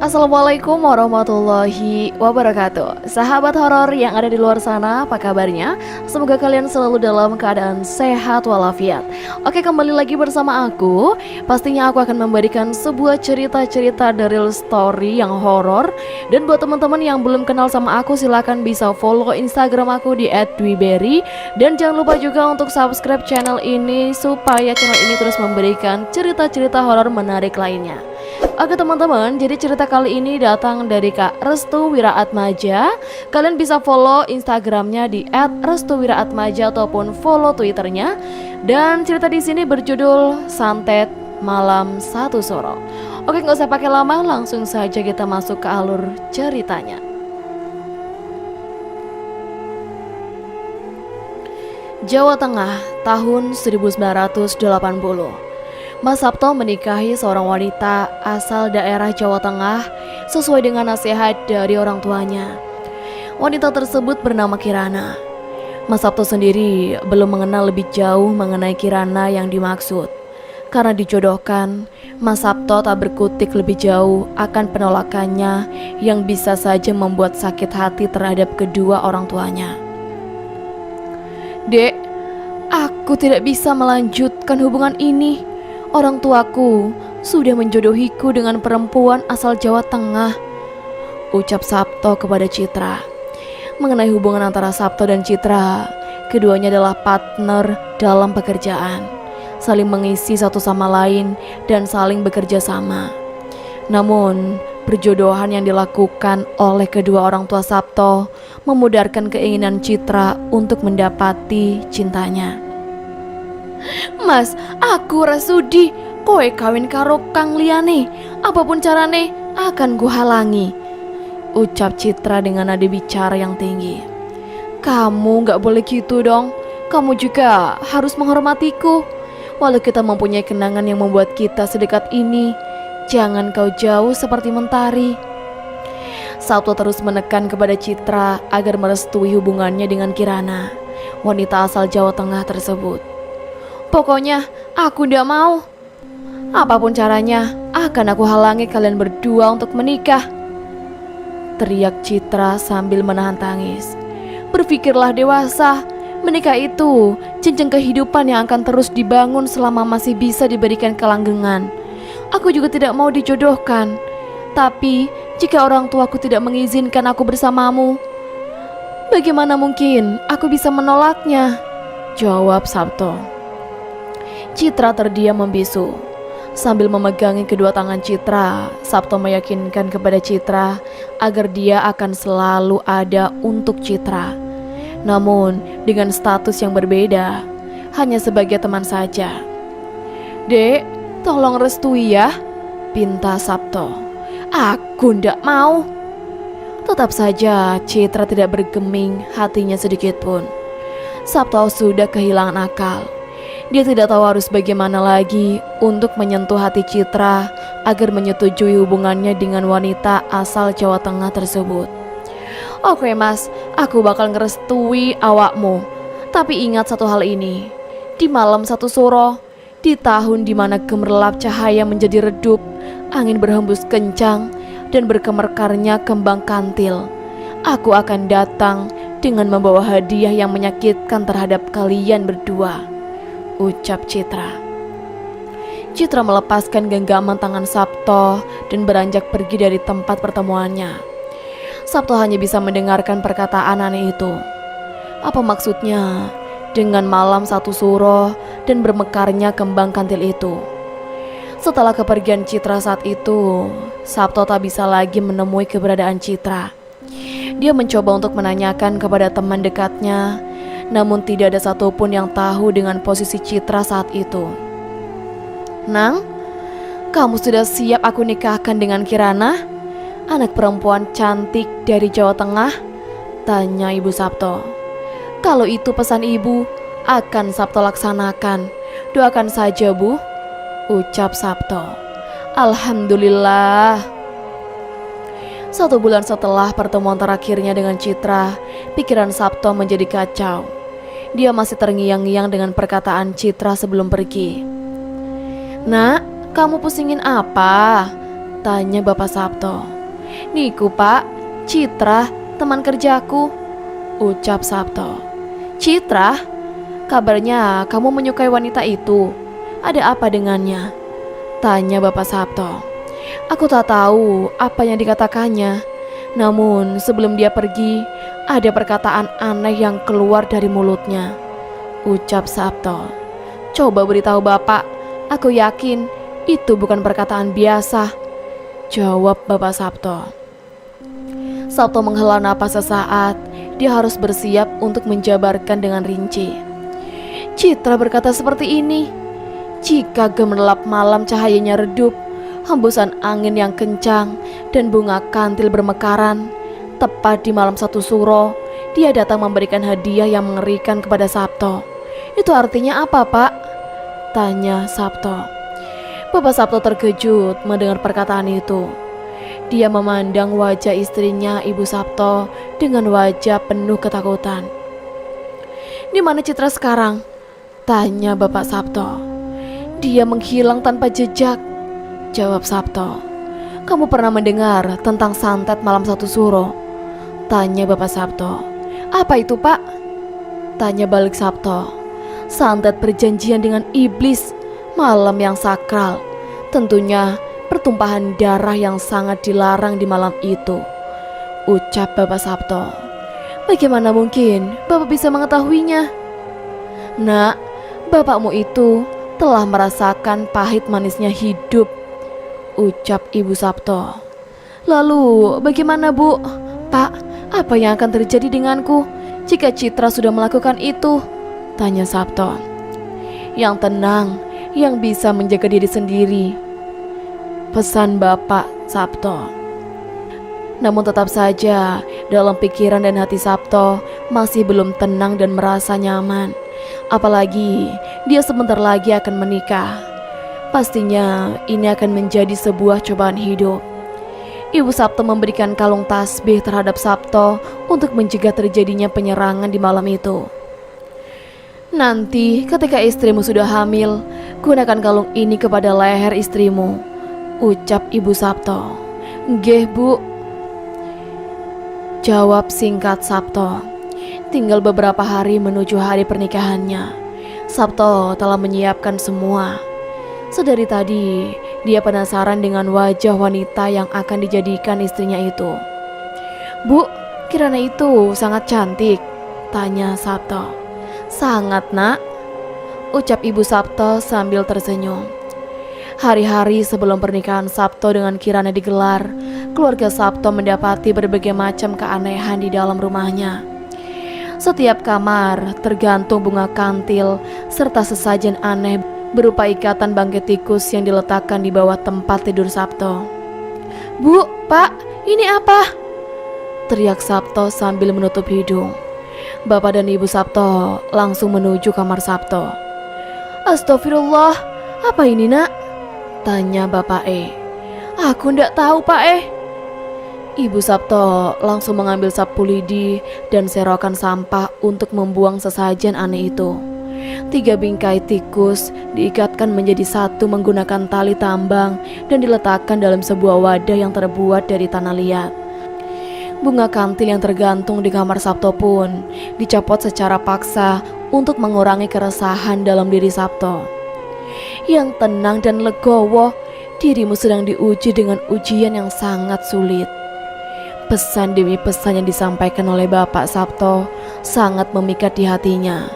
Assalamualaikum warahmatullahi wabarakatuh. Sahabat horor yang ada di luar sana, apa kabarnya? Semoga kalian selalu dalam keadaan sehat walafiat. Oke, kembali lagi bersama aku. Pastinya aku akan memberikan sebuah cerita-cerita dari real story yang horor. Dan buat teman-teman yang belum kenal sama aku, silahkan bisa follow Instagram aku di @dwiberry. Dan jangan lupa juga untuk subscribe channel ini supaya channel ini terus memberikan cerita-cerita horor menarik lainnya. Oke teman-teman, jadi cerita kali ini datang dari Kak Restu Wiraatmaja. Kalian bisa follow Instagramnya di @restuwiraatmaja ataupun follow Twitternya. Dan cerita di sini berjudul Santet Malam Satu Suro. Oke, nggak usah pakai lama, langsung saja kita masuk ke alur ceritanya. Jawa Tengah, tahun 1980. Mas Sabto menikahi seorang wanita asal daerah Jawa Tengah sesuai dengan nasihat dari orang tuanya. Wanita tersebut bernama Kirana. Mas Sabto sendiri belum mengenal lebih jauh mengenai Kirana yang dimaksud. Karena dijodohkan, Mas Sabto tak berkutik lebih jauh akan penolakannya yang bisa saja membuat sakit hati terhadap kedua orang tuanya. Dek, aku tidak bisa melanjutkan hubungan ini. Orang tuaku sudah menjodohiku dengan perempuan asal Jawa Tengah, ucap Sabto kepada Citra. Mengenai hubungan antara Sabto dan Citra, keduanya adalah partner dalam pekerjaan, saling mengisi satu sama lain dan saling bekerja sama. Namun, perjodohan yang dilakukan oleh kedua orang tua Sabto memudarkan keinginan Citra untuk mendapati cintanya. Mas, aku rasudi kowe kawin karo kang liyane, apapun carane akan ku halangi, ucap Citra dengan nada bicara yang tinggi. Kamu gak boleh gitu dong. Kamu juga harus menghormatiku. Walau kita mempunyai kenangan yang membuat kita sedekat ini, jangan kau jauh seperti mentari. Sabto terus menekan kepada Citra agar merestui hubungannya dengan Kirana, wanita asal Jawa Tengah tersebut. Pokoknya aku ndak mau. Apapun caranya, akan aku halangi kalian berdua untuk menikah, teriak Citra sambil menahan tangis. Berpikirlah dewasa. Menikah itu jenjang kehidupan yang akan terus dibangun selama masih bisa diberikan kelanggengan. Aku juga tidak mau dijodohkan. Tapi jika orang tuaku tidak mengizinkan aku bersamamu, bagaimana mungkin aku bisa menolaknya? Jawab Sabto. Citra terdiam membisu. Sambil memegangi kedua tangan Citra, Sabto meyakinkan kepada Citra agar dia akan selalu ada untuk Citra. Namun dengan status yang berbeda, hanya sebagai teman saja. Dek, tolong restui ya, pinta Sabto. Aku ndak mau. Tetap saja Citra tidak bergeming hatinya sedikit pun. Sabto sudah kehilangan akal. Dia tidak tahu harus bagaimana lagi untuk menyentuh hati Citra agar menyetujui hubungannya dengan wanita asal Jawa Tengah tersebut. Oke mas, aku bakal ngerestui awakmu. Tapi ingat satu hal ini. Di malam satu suro, di tahun dimana gemerlap cahaya menjadi redup, angin berhembus kencang dan berkemerkarnya kembang kantil, aku akan datang dengan membawa hadiah yang menyakitkan terhadap kalian berdua, ucap Citra. Citra melepaskan genggaman tangan Sabto dan beranjak pergi dari tempat pertemuannya. Sabto hanya bisa mendengarkan perkataan aneh itu. Apa maksudnya dengan malam satu suro dan bermekarnya kembang kantil itu? Setelah kepergian Citra saat itu, Sabto tak bisa lagi menemui keberadaan Citra. Dia mencoba untuk menanyakan kepada teman dekatnya, namun tidak ada satupun yang tahu dengan posisi Citra saat itu. Nang, kamu sudah siap aku nikahkan dengan Kirana? Anak perempuan cantik dari Jawa Tengah? Tanya Ibu Sabto. Kalau itu pesan ibu, akan Sabto laksanakan. Doakan saja Bu, ucap Sabto. Alhamdulillah. 1 bulan setelah pertemuan terakhirnya dengan Citra, pikiran Sabto menjadi kacau. Dia masih terngiang-ngiang dengan perkataan Citra sebelum pergi. Nak, kamu pusingin apa? Tanya Bapak Sabto. Niku Pak, Citra, teman kerjaku, ucap Sabto. Citra? Kabarnya kamu menyukai wanita itu. Ada apa dengannya? Tanya Bapak Sabto. Aku tak tahu apa yang dikatakannya. Namun sebelum dia pergi, ada perkataan aneh yang keluar dari mulutnya, ucap Sabto. Coba beritahu Bapak, aku yakin itu bukan perkataan biasa, jawab Bapak Sabto. Sabto menghela napas sesaat. Dia harus bersiap untuk menjabarkan dengan rinci. Citra berkata seperti ini. Jika gemerlap malam cahayanya redup, hembusan angin yang kencang dan bunga kantil bermekaran, tepat di malam 1 Suro, dia datang memberikan hadiah yang mengerikan kepada Sabto. Itu artinya apa, Pak? Tanya Sabto. Bapak Sabto terkejut mendengar perkataan itu. Dia memandang wajah istrinya, Ibu Sabto, dengan wajah penuh ketakutan. Di mana Citra sekarang? Tanya Bapak Sabto. Dia menghilang tanpa jejak, jawab Sabto. Kamu pernah mendengar tentang santet malam 1 Suro? Tanya Bapak Sabto. Apa itu, Pak? Tanya balik Sabto. Santet perjanjian dengan iblis, malam yang sakral. Tentunya pertumpahan darah yang sangat dilarang di malam itu, ucap Bapak Sabto. Bagaimana mungkin Bapak bisa mengetahuinya? Nak, bapakmu itu telah merasakan pahit manisnya hidup, ucap Ibu Sabto. Lalu bagaimana, Bu? Pak, apa yang akan terjadi denganku jika Citra sudah melakukan itu? Tanya Sabto. Yang tenang, yang bisa menjaga diri sendiri, pesan Bapak Sabto. Namun tetap saja dalam pikiran dan hati Sabto masih belum tenang dan merasa nyaman. Apalagi dia sebentar lagi akan menikah. Pastinya ini akan menjadi sebuah cobaan hidup. Ibu Sabto memberikan kalung tasbih terhadap Sabto untuk mencegah terjadinya penyerangan di malam itu. Nanti ketika istrimu sudah hamil, gunakan kalung ini kepada leher istrimu, ucap Ibu Sabto. Nggih, Bu, jawab singkat Sabto. Tinggal beberapa hari menuju hari pernikahannya. Sabto telah menyiapkan semua. Sedari tadi dia penasaran dengan wajah wanita yang akan dijadikan istrinya itu. Bu, Kirana itu sangat cantik, tanya Sabto. Sangat, Nak, ucap Ibu Sabto sambil tersenyum. Hari-hari sebelum pernikahan Sabto dengan Kirana digelar, keluarga Sabto mendapati berbagai macam keanehan di dalam rumahnya. Setiap kamar tergantung bunga kantil serta sesajen aneh berupa ikatan bangkai tikus yang diletakkan di bawah tempat tidur Sabto. Bu, Pak, ini apa? Teriak Sabto sambil menutup hidung. Bapak dan Ibu Sabto langsung menuju kamar Sabto. Astagfirullah, apa ini, Nak? Tanya Bapak E. Aku ndak tahu, Pak E. Ibu Sabto langsung mengambil sapu lidi dan serokan sampah untuk membuang sesajen aneh itu. 3 bingkai tikus diikatkan menjadi satu menggunakan tali tambang dan diletakkan dalam sebuah wadah yang terbuat dari tanah liat. Bunga kantil yang tergantung di kamar Sabto pun dicopot secara paksa untuk mengurangi keresahan dalam diri Sabto. Yang tenang dan legowo, dirimu sedang diuji dengan ujian yang sangat sulit. Pesan demi pesan yang disampaikan oleh Bapak Sabto sangat memikat di hatinya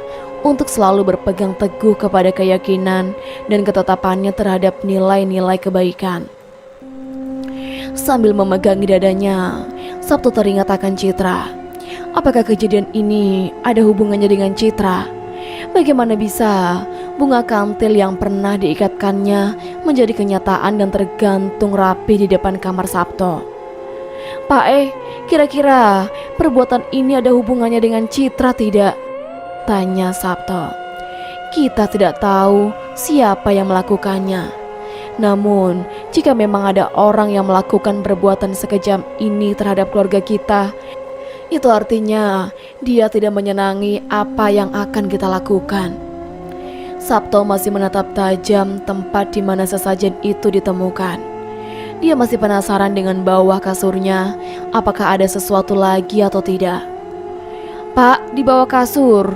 untuk selalu berpegang teguh kepada keyakinan dan ketetapannya terhadap nilai-nilai kebaikan. Sambil memegangi dadanya, Sabto teringat akan Citra. Apakah kejadian ini ada hubungannya dengan Citra? Bagaimana bisa bunga kantil yang pernah diikatkannya menjadi kenyataan dan tergantung rapi di depan kamar Sabto? Pak E, kira-kira perbuatan ini ada hubungannya dengan Citra tidak? Tanya Sabto. Kita tidak tahu siapa yang melakukannya. Namun, jika memang ada orang yang melakukan perbuatan sekejam ini terhadap keluarga kita, itu artinya dia tidak menyenangi apa yang akan kita lakukan. Sabto masih menatap tajam tempat di mana sesajen itu ditemukan. Dia masih penasaran dengan bawah kasurnya, apakah ada sesuatu lagi atau tidak. "Pak, di bawah kasur,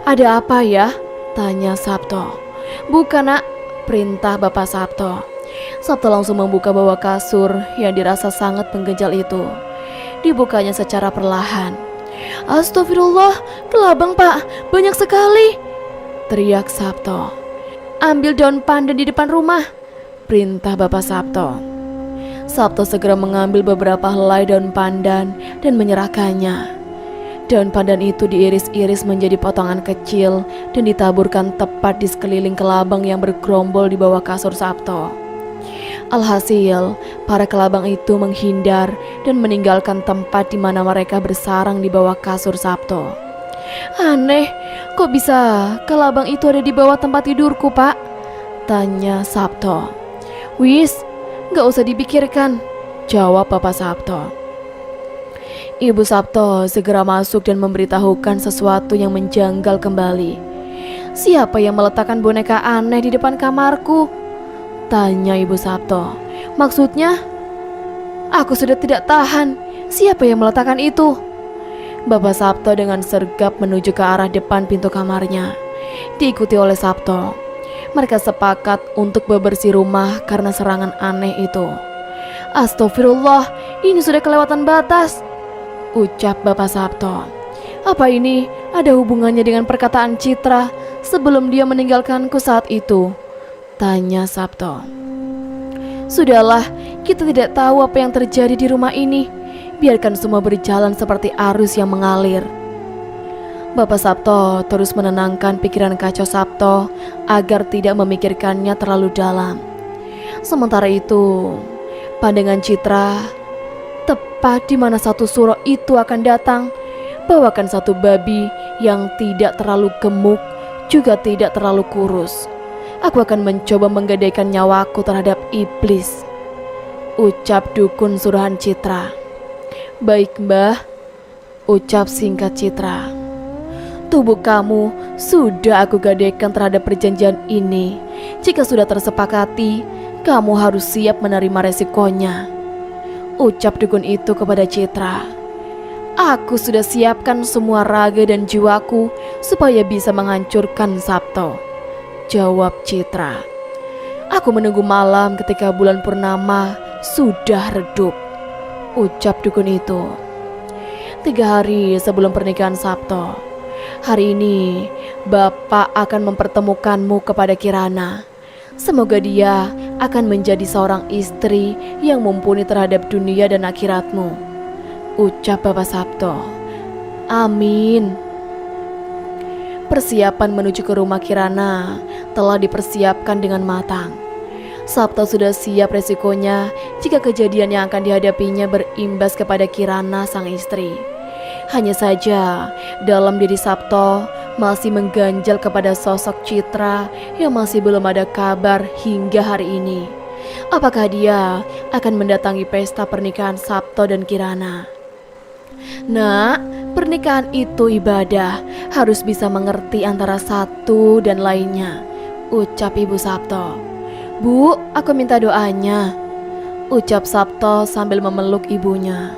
ada apa ya?" tanya Sabto. "Bukan nak," perintah Bapak Sabto. Sabto langsung membuka bawah kasur yang dirasa sangat mengganjal itu. Dibukanya secara perlahan. "Astagfirullah, kelabang pak, banyak sekali!" teriak Sabto. "Ambil daun pandan di depan rumah," perintah Bapak Sabto. Sabto segera mengambil beberapa helai daun pandan dan menyerahkannya. Daun pandan itu diiris-iris menjadi potongan kecil dan ditaburkan tepat di sekeliling kelabang yang bergerombol di bawah kasur Sabto. Alhasil, para kelabang itu menghindar dan meninggalkan tempat di mana mereka bersarang di bawah kasur Sabto. "Aneh, kok bisa kelabang itu ada di bawah tempat tidurku, Pak?" tanya Sabto. "Wis, gak usah dipikirkan," jawab Bapak Sabto. Ibu Sabto segera masuk dan memberitahukan sesuatu yang menjanggal kembali. "Siapa yang meletakkan boneka aneh di depan kamarku?" tanya Ibu Sabto. "Maksudnya, aku sudah tidak tahan. Siapa yang meletakkan itu?" Bapak Sabto dengan sergap menuju ke arah depan pintu kamarnya. Diikuti oleh Sabto. Mereka sepakat untuk bebersih rumah karena serangan aneh itu. "Astagfirullah, ini sudah kelewatan batas," ucap Bapak Sabto. "Apa ini ada hubungannya dengan perkataan Citra sebelum dia meninggalkanku saat itu?" tanya Sabto. "Sudahlah, kita tidak tahu apa yang terjadi di rumah ini. Biarkan semua berjalan seperti arus yang mengalir." Bapak Sabto terus menenangkan pikiran kacau Sabto agar tidak memikirkannya terlalu dalam. Sementara itu, pandangan Citra tepat di mana satu suro itu akan datang, bawakan satu babi yang tidak terlalu gemuk, juga tidak terlalu kurus. "Aku akan mencoba menggadaikan nyawaku terhadap iblis," ucap dukun suruhan Citra. "Baik mbah," ucap singkat Citra. "Tubuh kamu sudah aku gadaikan terhadap perjanjian ini. Jika sudah tersepakati, kamu harus siap menerima resikonya," ucap dukun itu kepada Citra. "Aku sudah siapkan semua raga dan jiwaku supaya bisa menghancurkan Sabto," jawab Citra. "Aku menunggu malam ketika bulan purnama sudah redup," ucap dukun itu. 3 hari sebelum pernikahan Sabto, "Hari ini Bapak akan mempertemukanmu kepada Kirana. Semoga dia akan menjadi seorang istri yang mumpuni terhadap dunia dan akhiratmu," ucap Bapak Sabto. "Amin." Persiapan menuju ke rumah Kirana telah dipersiapkan dengan matang. Sabto sudah siap resikonya jika kejadian yang akan dihadapinya berimbas kepada Kirana sang istri. Hanya saja dalam diri Sabto masih mengganjal kepada sosok Citra yang masih belum ada kabar hingga hari ini. Apakah dia akan mendatangi pesta pernikahan Sabto dan Kirana? "Nak, pernikahan itu ibadah, harus bisa mengerti antara satu dan lainnya," ucap Ibu Sabto. "Bu, aku minta doanya," ucap Sabto sambil memeluk ibunya.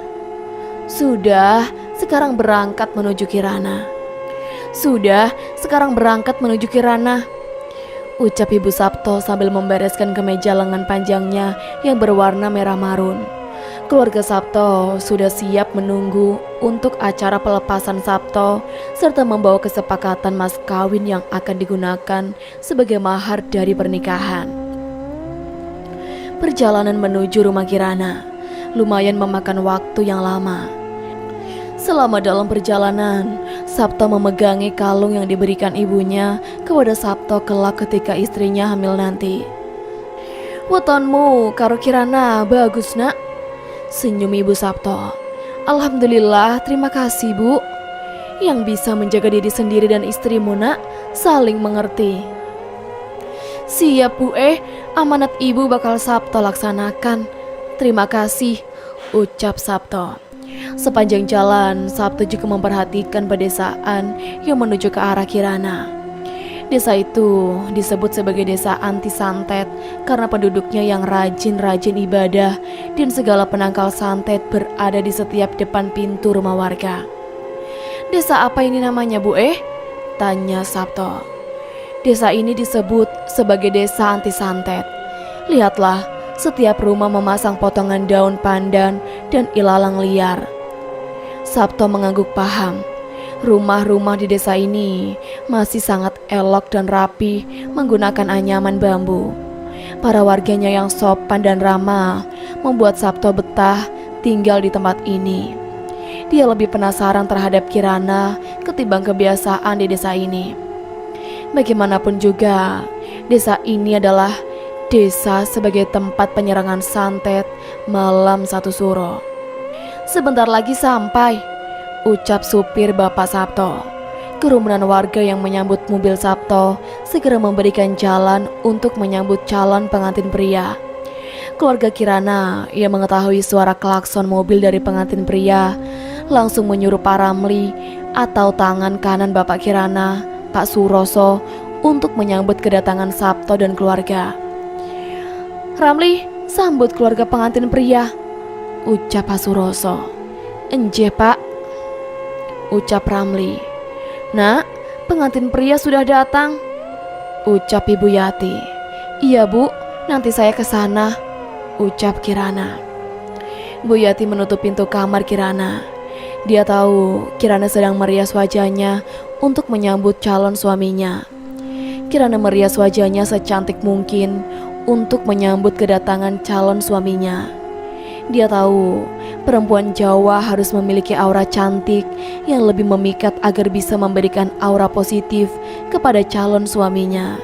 "Sudah, sekarang berangkat menuju Kirana." "Sudah, sekarang berangkat menuju Kirana," ucap Ibu Sabto sambil membereskan kemeja lengan panjangnya yang berwarna merah marun. Keluarga Sabto sudah siap menunggu untuk acara pelepasan Sabto serta membawa kesepakatan mas kawin yang akan digunakan sebagai mahar dari pernikahan. Perjalanan menuju rumah Kirana lumayan memakan waktu yang lama. Selama dalam perjalanan, Sabto memegangi kalung yang diberikan ibunya kepada Sabto kelak ketika istrinya hamil nanti. "Wetonmu karo Kirana bagus nak," senyum Ibu Sabto. "Alhamdulillah, terima kasih Bu. Yang bisa menjaga diri sendiri dan istrimu nak, saling mengerti." "Siap Bu, amanat Ibu bakal Sabto laksanakan. Terima kasih," ucap Sabto. Sepanjang jalan, Sabto juga memperhatikan pedesaan yang menuju ke arah Kirana. Desa itu disebut sebagai desa anti santet karena penduduknya yang rajin-rajin ibadah dan segala penangkal santet berada di setiap depan pintu rumah warga. Desa apa ini namanya, Bu? Tanya Sabto. Desa ini disebut sebagai desa anti santet. Lihatlah, setiap rumah memasang potongan daun pandan dan ilalang liar. Sabto mengangguk paham. Rumah-rumah di desa ini masih sangat elok dan rapi menggunakan anyaman bambu. Para warganya yang sopan dan ramah membuat Sabto betah tinggal di tempat ini. Dia lebih penasaran terhadap Kirana ketimbang kebiasaan di desa ini. Bagaimanapun juga, desa ini adalah desa sebagai tempat penyerangan santet malam satu suro. Sebentar lagi sampai, ucap supir Bapak Sabto. Kerumunan warga yang menyambut mobil Sabto segera memberikan jalan untuk menyambut calon pengantin pria. Keluarga Kirana yang mengetahui suara klakson mobil dari pengantin pria langsung menyuruh Pak Ramli atau tangan kanan Bapak Kirana, Pak Suroso, untuk menyambut kedatangan Sabto dan keluarga. "Ramli, sambut keluarga pengantin pria," ucap Pak Suroso. "Enje, Pak," ucap Ramli. "Nak, pengantin pria sudah datang," ucap Ibu Yati. "Iya, Bu, nanti saya ke sana," ucap Kirana. Bu Yati menutup pintu kamar Kirana. Dia tahu Kirana sedang merias wajahnya untuk menyambut calon suaminya. Kirana merias wajahnya secantik mungkin untuk menyambut kedatangan calon suaminya. Dia tahu perempuan Jawa harus memiliki aura cantik yang lebih memikat agar bisa memberikan aura positif kepada calon suaminya.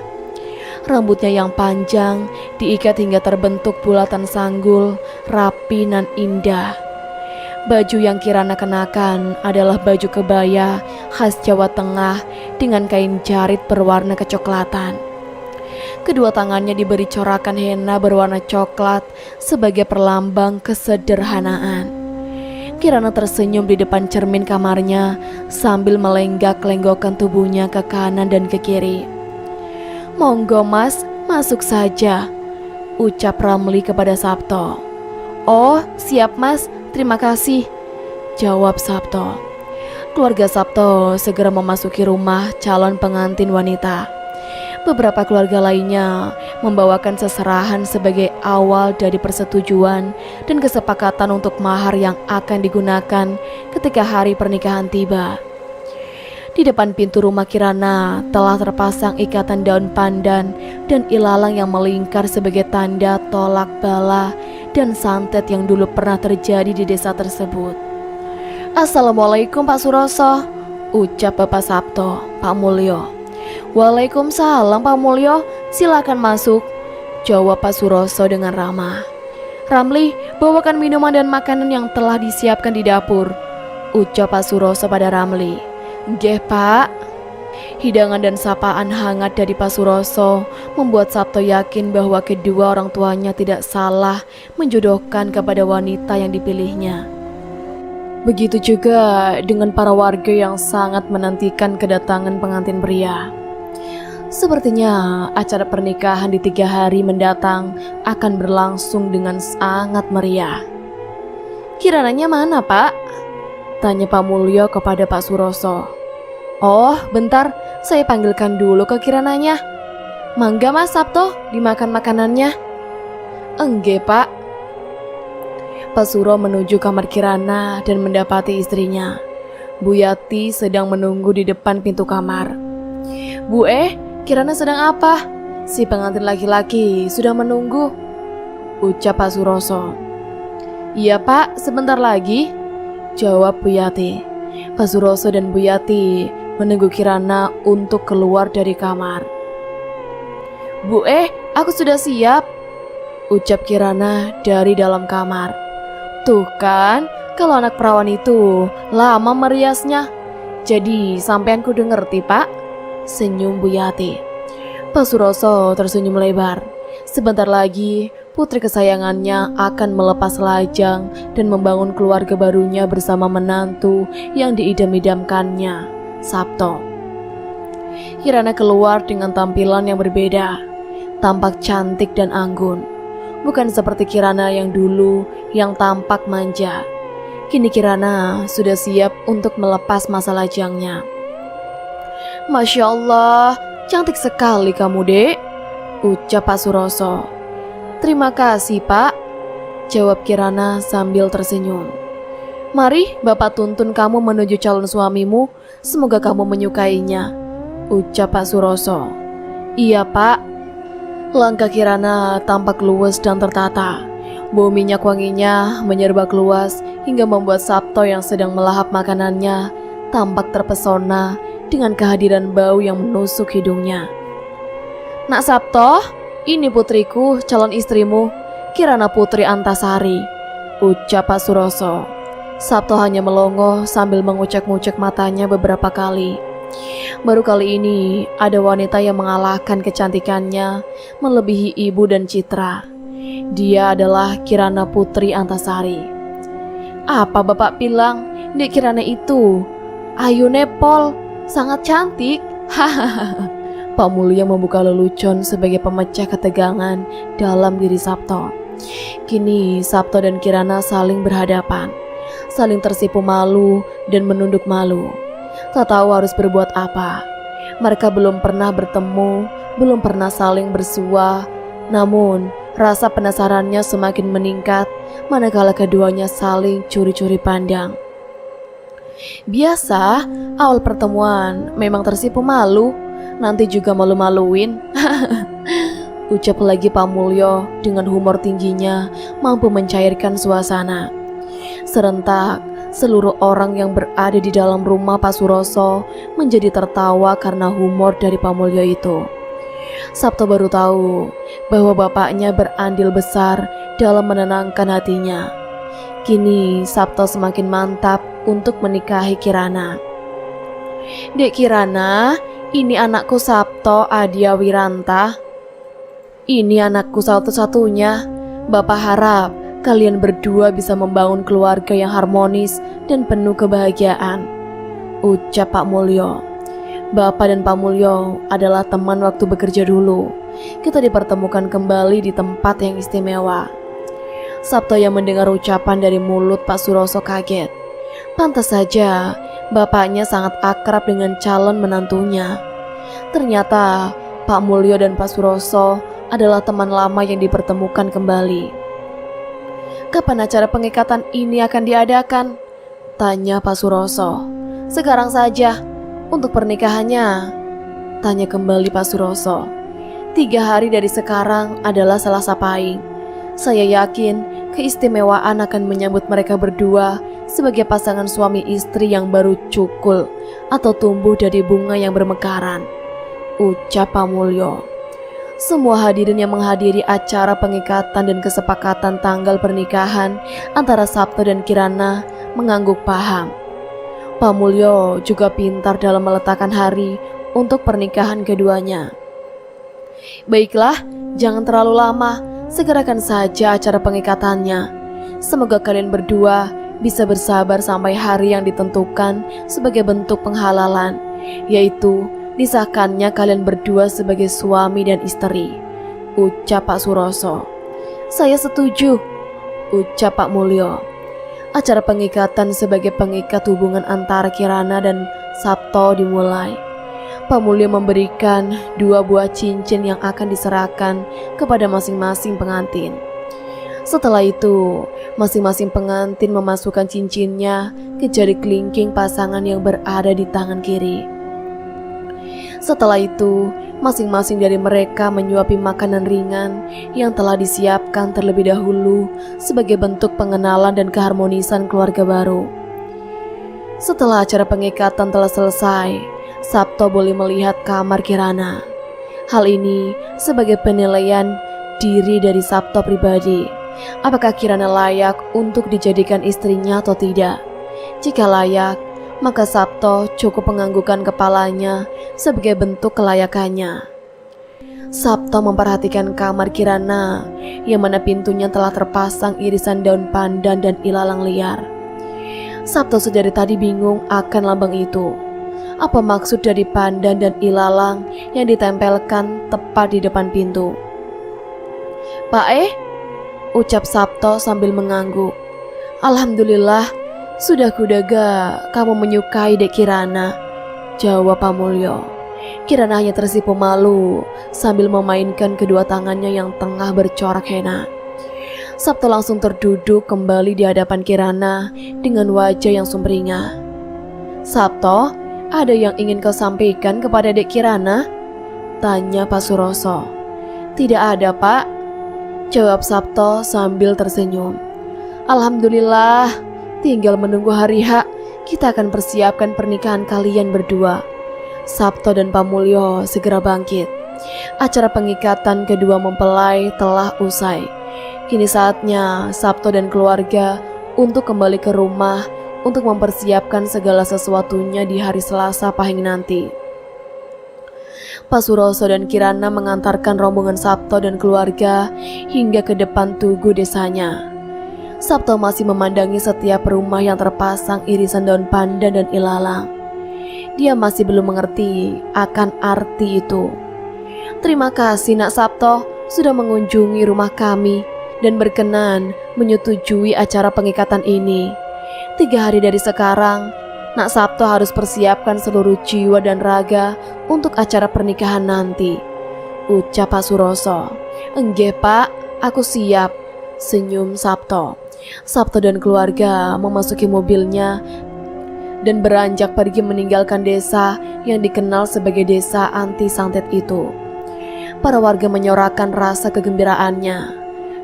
Rambutnya yang panjang diikat hingga terbentuk bulatan sanggul, rapi dan indah. Baju yang Kirana kenakan adalah baju kebaya khas Jawa Tengah dengan kain jarit berwarna kecoklatan. Kedua tangannya diberi corakan henna berwarna coklat sebagai perlambang kesederhanaan. Kirana tersenyum di depan cermin kamarnya sambil melenggak-lenggokkan tubuhnya ke kanan dan ke kiri. "Monggo Mas, masuk saja," ucap Ramli kepada Sabto. "Oh, siap Mas, terima kasih," jawab Sabto. Keluarga Sabto segera memasuki rumah calon pengantin wanita. Beberapa keluarga lainnya membawakan seserahan sebagai awal dari persetujuan dan kesepakatan untuk mahar yang akan digunakan ketika hari pernikahan tiba. Di depan pintu rumah Kirana telah terpasang ikatan daun pandan dan ilalang yang melingkar sebagai tanda tolak bala dan santet yang dulu pernah terjadi di desa tersebut. "Assalamualaikum Pak Suroso," ucap Bapak Sabto. "Pak Mulyo." "Waalaikumsalam Pak Mulyo, silakan masuk," jawab Pak Suroso dengan ramah. "Ramli, bawakan minuman dan makanan yang telah disiapkan di dapur," ucap Pak Suroso pada Ramli. "Nggih Pak." Hidangan dan sapaan hangat dari Pak Suroso membuat Sabto yakin bahwa kedua orang tuanya tidak salah menjodohkan kepada wanita yang dipilihnya. Begitu juga dengan para warga yang sangat menantikan kedatangan pengantin pria. Sepertinya acara pernikahan di 3 hari mendatang akan berlangsung dengan sangat meriah. "Kirananya mana Pak?" tanya Pak Mulyo kepada Pak Suroso. "Oh, bentar, saya panggilkan dulu ke Kirananya." "Mangga Mas Sabto, dimakan makanannya." "Enggak Pak." Pak Suro menuju kamar Kirana dan mendapati istrinya. Bu Yati sedang menunggu di depan pintu kamar. "Bu, Kirana sedang apa? Si pengantin laki-laki sudah menunggu," ucap Pak Suroso. "Iya Pak, sebentar lagi," jawab Bu Yati. Pak Suroso dan Bu Yati menunggu Kirana untuk keluar dari kamar. "Bu, aku sudah siap," ucap Kirana dari dalam kamar. "Tuh kan, kalau anak perawan itu lama meriasnya. Jadi sampean kudu ngerti Pak," senyum Bu Yati. Pak Suroso tersenyum lebar. Sebentar lagi putri kesayangannya akan melepas lajang dan membangun keluarga barunya bersama menantu yang diidam-idamkannya, Sabto. Kirana keluar dengan tampilan yang berbeda, tampak cantik dan anggun. Bukan seperti Kirana yang dulu yang tampak manja. Kini Kirana sudah siap untuk melepas masa lajangnya. Masya Allah, cantik sekali kamu, Dek, ucap Pak Suroso. Terima kasih, Pak, jawab Kirana sambil tersenyum. Mari Bapak tuntun kamu menuju calon suamimu, semoga kamu menyukainya, ucap Pak Suroso. Iya, Pak. Langkah Kirana tampak luwes dan tertata. Bau minyak wanginya menyerbak luas hingga membuat Sabto yang sedang melahap makanannya tampak terpesona dengan kehadiran bau yang menusuk hidungnya. Nak Sabto, ini putriku, calon istrimu, Kirana Putri Antasari, ucap Pak Suroso. Sabto hanya melongo sambil mengucek-ngucek matanya beberapa kali. Baru kali ini ada wanita yang mengalahkan kecantikannya melebihi ibu dan Citra. Dia adalah Kirana Putri Antasari. Apa Bapak bilang? Dek Kirana itu ayu nepol, sangat cantik. Hahaha. Pak Mulyo membuka lelucon sebagai pemecah ketegangan dalam diri Sabto. Kini Sabto dan Kirana saling berhadapan, saling tersipu malu dan menunduk malu. Tak tahu harus berbuat apa. Mereka belum pernah bertemu, belum pernah saling bersua. Namun rasa penasarannya semakin meningkat manakala keduanya saling curi-curi pandang. Biasa, awal pertemuan memang tersipu malu, nanti juga malu-maluin. Ucap lagi Pak Mulyo dengan humor tingginya mampu mencairkan suasana. Serentak, seluruh orang yang berada di dalam rumah Pak Suroso menjadi tertawa karena humor dari Pak Mulyo itu. Sabto baru tahu bahwa bapaknya berandil besar dalam menenangkan hatinya. Kini Sabto semakin mantap untuk menikahi Kirana. Dek Kirana, ini anakku Sabto Adia Wiranta. Ini anakku satu-satunya. Bapak harap kalian berdua bisa membangun keluarga yang harmonis dan penuh kebahagiaan, ucap Pak Mulyo. Bapak dan Pak Mulyo adalah teman waktu bekerja dulu. Kita dipertemukan kembali di tempat yang istimewa. Sabto yang mendengar ucapan dari mulut Pak Suroso kaget. Pantas saja bapaknya sangat akrab dengan calon menantunya. Ternyata Pak Mulyo dan Pak Suroso adalah teman lama yang dipertemukan kembali. Kapan acara pengikatan ini akan diadakan? Tanya Pak Suroso. Sekarang saja, untuk pernikahannya, tanya kembali Pak Suroso. 3 hari dari sekarang adalah Selasa Pahing. Saya yakin keistimewaan akan menyambut mereka berdua sebagai pasangan suami istri yang baru cukul atau tumbuh dari bunga yang bermekaran, ucap Pak Mulyo. Semua hadirin yang menghadiri acara pengikatan dan kesepakatan tanggal pernikahan antara Sabto dan Kirana mengangguk paham. Pak Mulyo juga pintar dalam meletakkan hari untuk pernikahan keduanya. Baiklah, jangan terlalu lama, segerakan saja acara pengikatannya. Semoga kalian berdua bisa bersabar sampai hari yang ditentukan sebagai bentuk penghalalan, yaitu disahkannya kalian berdua sebagai suami dan istri, ucap Pak Suroso. Saya setuju, ucap Pak Mulyo. Acara pengikatan sebagai pengikat hubungan antara Kirana dan Sabto dimulai. Pak Mulyo memberikan 2 buah cincin yang akan diserahkan kepada masing-masing pengantin. Setelah itu, masing-masing pengantin memasukkan cincinnya ke jari kelingking pasangan yang berada di tangan kiri. Setelah itu, masing-masing dari mereka menyuapi makanan ringan yang telah disiapkan terlebih dahulu sebagai bentuk pengenalan dan keharmonisan keluarga baru. Setelah acara pengikatan telah selesai, Sabto boleh melihat kamar Kirana. Hal ini sebagai penilaian diri dari Sabto pribadi. Apakah Kirana layak untuk dijadikan istrinya atau tidak? Jika layak, maka Sabto cukup menganggukkan kepalanya sebagai bentuk kelayakannya. Sabto memperhatikan kamar Kirana yang mana pintunya telah terpasang irisan daun pandan dan ilalang liar. Sabto sedari tadi bingung akan lambang itu. Apa maksud dari pandan dan ilalang yang ditempelkan tepat di depan pintu? "Pak ucap Sabto sambil mengangguk. "Alhamdulillah, sudah kuduga kamu menyukai Dek Kirana," jawab Pak Mulyo. Kirana hanya tersipu malu sambil memainkan kedua tangannya yang tengah bercorak henna. Sabto langsung terduduk kembali di hadapan Kirana dengan wajah yang sumringah. "Sabto, ada yang ingin kau sampaikan kepada Dek Kirana?" tanya Pak Suroso. "Tidak ada, Pak," jawab Sabto sambil tersenyum. "Alhamdulillah, tinggal menunggu hari H, kita akan persiapkan pernikahan kalian berdua." Sabto dan Pak Mulyo segera bangkit. Acara pengikatan kedua mempelai telah usai. Kini saatnya Sabto dan keluarga untuk kembali ke rumah untuk mempersiapkan segala sesuatunya di hari Selasa pahing nanti. Pak Suroso dan Kirana mengantarkan rombongan Sabto dan keluarga hingga ke depan tugu desanya. Sabto masih memandangi setiap rumah yang terpasang irisan daun pandan dan ilalang. Dia masih belum mengerti akan arti itu. "Terima kasih Nak Sabto sudah mengunjungi rumah kami dan berkenan menyetujui acara pengikatan ini. 3 hari dari sekarang, Nak Sabto harus persiapkan seluruh jiwa dan raga untuk acara pernikahan nanti," ucap Pak Suroso. "Enggak Pak, aku siap," senyum Sabto. Sabto dan keluarga memasuki mobilnya dan beranjak pergi meninggalkan desa yang dikenal sebagai desa anti santet itu. Para warga menyorakan rasa kegembiraannya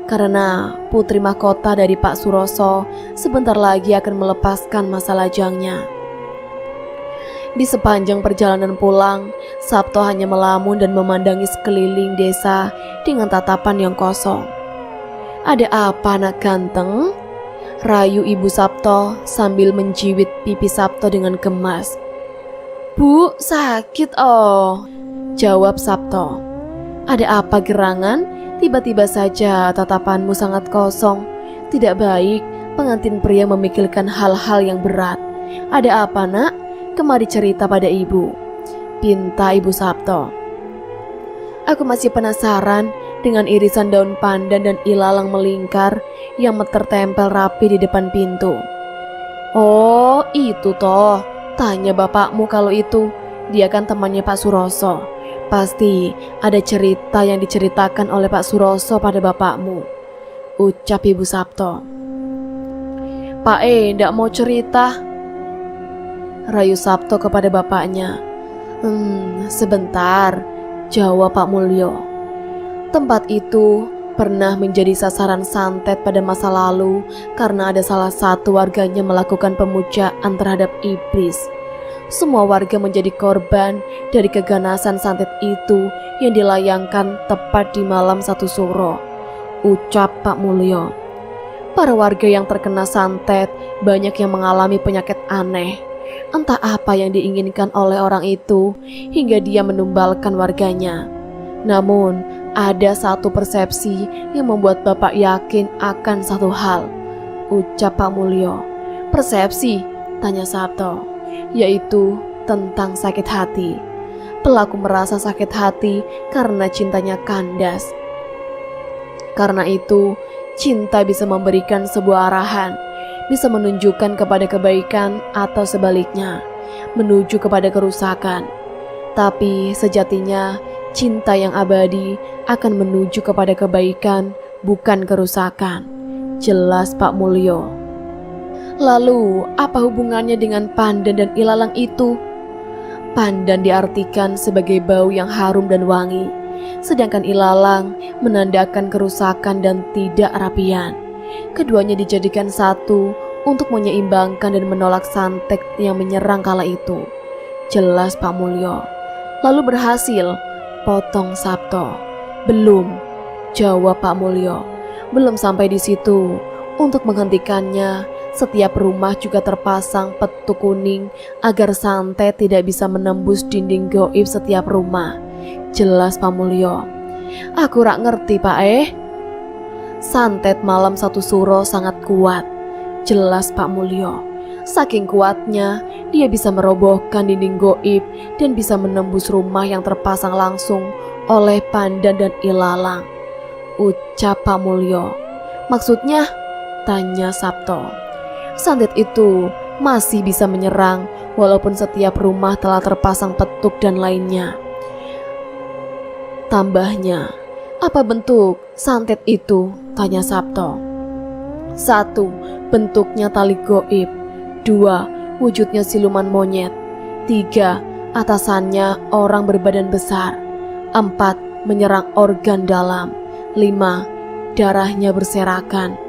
karena putri mahkota dari Pak Suroso sebentar lagi akan melepaskan masa lajangnya. Di sepanjang perjalanan pulang, Sabto hanya melamun dan memandangi sekeliling desa dengan tatapan yang kosong. "Ada apa anak ganteng?" rayu ibu Sabto sambil menjiwit pipi Sabto dengan gemas. "Bu, sakit jawab Sabto. "Ada apa gerangan? Tiba-tiba saja tatapanmu sangat kosong. Tidak baik pengantin pria memikirkan hal-hal yang berat. Ada apa nak? Kemari cerita pada ibu," pinta ibu Sabto. "Aku masih penasaran dengan irisan daun pandan dan ilalang melingkar yang tertempel rapi di depan pintu." "Oh, itu toh. Tanya bapakmu kalau itu. Dia kan temannya Pak Suroso. Pasti ada cerita yang diceritakan oleh Pak Suroso pada bapakmu," ucap ibu Sabto. "Pak ndak mau cerita," rayu Sabto kepada bapaknya. Sebentar," jawab Pak Mulyo. "Tempat itu pernah menjadi sasaran santet pada masa lalu karena ada salah satu warganya melakukan pemujaan terhadap iblis. Semua warga menjadi korban dari keganasan santet itu yang dilayangkan tepat di malam 1 Suro," ucap Pak Mulyo. "Para warga yang terkena santet banyak yang mengalami penyakit aneh. Entah apa yang diinginkan oleh orang itu hingga dia menumbalkan warganya. Namun ada satu persepsi yang membuat Bapak yakin akan satu hal," ucap Pak Mulyo. "Persepsi?" tanya Sabto. "Yaitu tentang sakit hati. Pelaku merasa sakit hati karena cintanya kandas. Karena itu, cinta bisa memberikan sebuah arahan, bisa menunjukkan kepada kebaikan atau sebaliknya, menuju kepada kerusakan. Tapi sejatinya, cinta yang abadi akan menuju kepada kebaikan, bukan kerusakan," jelas Pak Mulyo. "Lalu, apa hubungannya dengan pandan dan ilalang itu?" "Pandan diartikan sebagai bau yang harum dan wangi, sedangkan ilalang menandakan kerusakan dan tidak rapian. Keduanya dijadikan satu untuk menyeimbangkan dan menolak santet yang menyerang kala itu," jelas Pak Mulyo. "Lalu berhasil?" potong Sabto. "Belum," jawab Pak Mulyo. "Belum sampai di situ. Untuk menghentikannya, setiap rumah juga terpasang petu kuning agar santet tidak bisa menembus dinding gaib setiap rumah," jelas Pak Mulyo. "Aku rak ngerti Pak Santet malam 1 Suro sangat kuat," jelas Pak Mulyo. Saking kuatnya, dia bisa merobohkan dinding goib dan bisa menembus rumah yang terpasang langsung oleh Pandan dan Ilalang. Ucap Pak Mulyo. Maksudnya? Tanya Sabto. Santet itu masih bisa menyerang walaupun setiap rumah telah terpasang petuk dan lainnya. Tambahnya, apa bentuk santet itu? Tanya Sabto. 1. Bentuknya tali goib. 2. Wujudnya siluman monyet. 3. Atasannya orang berbadan besar. 4. Menyerang organ dalam. 5. Darahnya berserakan.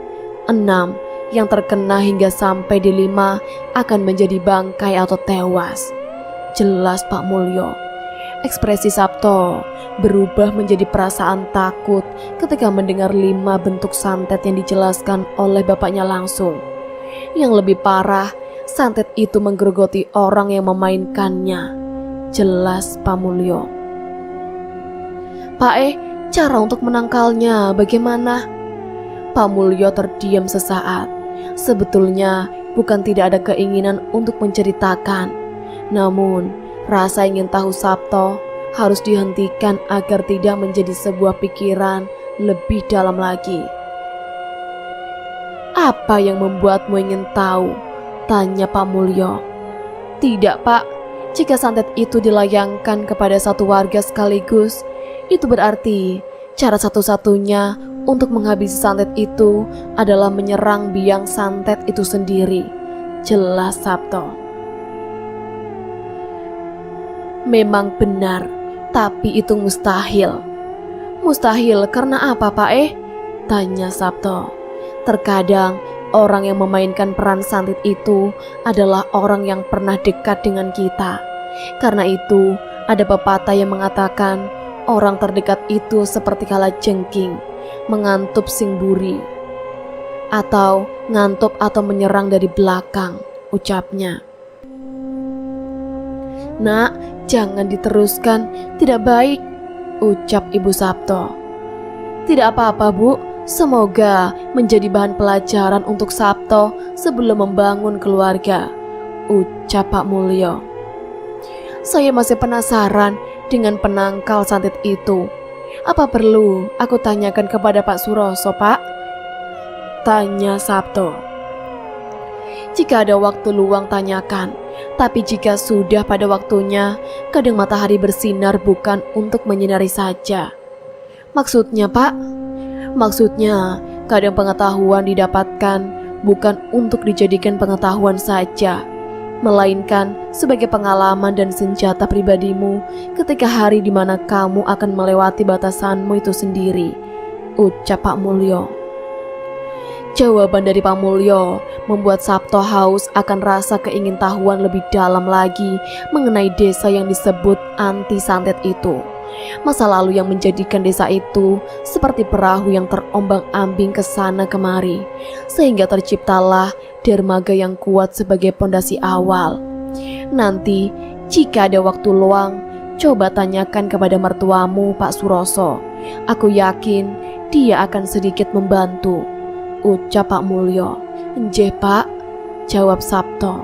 6. Yang terkena hingga sampai di 5 akan menjadi bangkai atau tewas. Jelas Pak Mulyo. Ekspresi Sabto berubah menjadi perasaan takut ketika mendengar 5 bentuk santet yang dijelaskan oleh bapaknya langsung. Yang lebih parah, santet itu menggerogoti orang yang memainkannya. Jelas Pak Mulyo. Pak cara untuk menangkalnya bagaimana? Pak Mulyo terdiam sesaat. Sebetulnya bukan tidak ada keinginan untuk menceritakan, namun rasa ingin tahu Sabto harus dihentikan agar tidak menjadi sebuah pikiran lebih dalam lagi. Apa yang membuatmu ingin tahu? Tanya Pak Mulyo. Tidak Pak, jika santet itu dilayangkan kepada satu warga sekaligus, itu berarti cara satu-satunya untuk menghabisi santet itu adalah menyerang biang santet itu sendiri. Jelas Sabto. Memang benar, tapi itu mustahil. Mustahil karena apa Pak Tanya Sabto. Terkadang orang yang memainkan peran santet itu adalah orang yang pernah dekat dengan kita. Karena itu ada pepatah yang mengatakan orang terdekat itu seperti kalajengking mengantup sing buri, atau ngantup atau menyerang dari belakang, ucapnya. Nak, jangan diteruskan, tidak baik, ucap Ibu Sabto. Tidak apa-apa Bu, semoga menjadi bahan pelajaran untuk Sabto sebelum membangun keluarga, ucap Pak Mulyo. Saya masih penasaran dengan penangkal santet itu. Apa perlu aku tanyakan kepada Pak Suroso, Pak? Tanya Sabto. Jika ada waktu luang tanyakan, tapi jika sudah pada waktunya, kadang matahari bersinar bukan untuk menyinari saja. Maksudnya Pak? Maksudnya kadang pengetahuan didapatkan bukan untuk dijadikan pengetahuan saja, melainkan sebagai pengalaman dan senjata pribadimu ketika hari di mana kamu akan melewati batasanmu itu sendiri, ucap Pak Mulyo. Jawaban dari Pak Mulyo membuat Sabto haus akan rasa keingintahuan lebih dalam lagi mengenai desa yang disebut anti santet itu. Masa lalu yang menjadikan desa itu seperti perahu yang terombang-ambing ke sana kemari, sehingga terciptalah dermaga yang kuat sebagai pondasi awal. Nanti jika ada waktu luang, coba tanyakan kepada mertuamu Pak Suroso. Aku yakin dia akan sedikit membantu, ucap Pak Mulyo. Nggih Pak, jawab Sabto.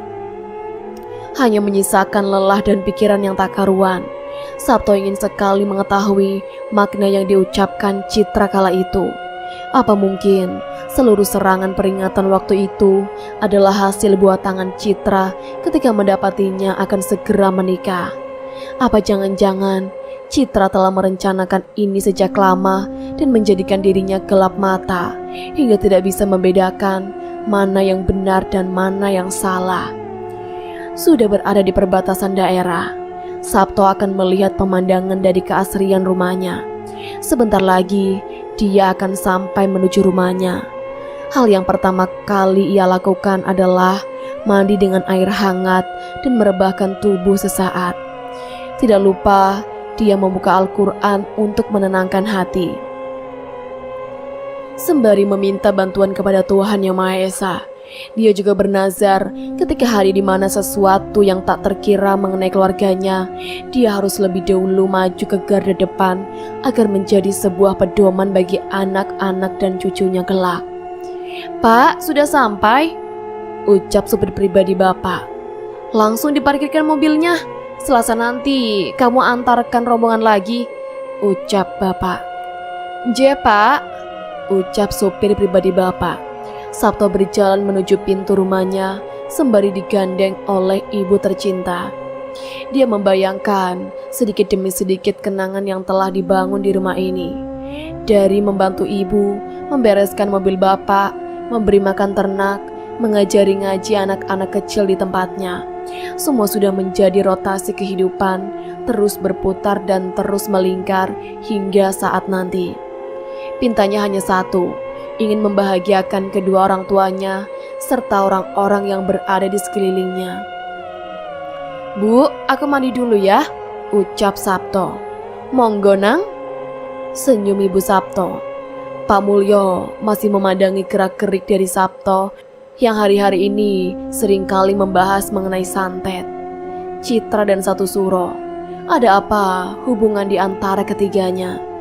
Hanya menyisakan lelah dan pikiran yang tak karuan. Sabto ingin sekali mengetahui makna yang diucapkan Citra kala itu. Apa mungkin seluruh serangan peringatan waktu itu adalah hasil buat tangan Citra ketika mendapatinya akan segera menikah? Apa jangan-jangan Citra telah merencanakan ini sejak lama dan menjadikan dirinya gelap mata hingga tidak bisa membedakan mana yang benar dan mana yang salah? Sudah berada di perbatasan daerah, Sabto akan melihat pemandangan dari keasrian rumahnya. Sebentar lagi dia akan sampai menuju rumahnya. Hal yang pertama kali ia lakukan adalah mandi dengan air hangat dan merebahkan tubuh sesaat. Tidak lupa dia membuka Al-Quran untuk menenangkan hati. Sembari meminta bantuan kepada Tuhan Yang Maha Esa, dia juga bernazar ketika hari di mana sesuatu yang tak terkira mengenai keluarganya, dia harus lebih dahulu maju ke garda depan agar menjadi sebuah pedoman bagi anak-anak dan cucunya kelak. Pak, sudah sampai? ucap supir pribadi bapak. Langsung diparkirkan mobilnya. Selasa nanti kamu antarkan rombongan lagi, ucap bapak. Je pak, ucap supir pribadi bapak. Sabto berjalan menuju pintu rumahnya sembari digandeng oleh ibu tercinta. Dia membayangkan sedikit demi sedikit kenangan yang telah dibangun di rumah ini. Dari membantu ibu, membereskan mobil bapak, memberi makan ternak, mengajari ngaji anak-anak kecil di tempatnya. Semua sudah menjadi rotasi kehidupan, terus berputar dan terus melingkar hingga saat nanti. Pintanya hanya satu, ingin membahagiakan kedua orang tuanya serta orang-orang yang berada di sekelilingnya. Bu, aku mandi dulu ya, ucap Sabto. Monggo nang, senyum ibu Sabto. Pak Mulyo masih memandangi gerak-gerik dari Sabto yang hari-hari ini seringkali membahas mengenai santet, Citra dan Satu Suro. Ada apa hubungan di antara ketiganya?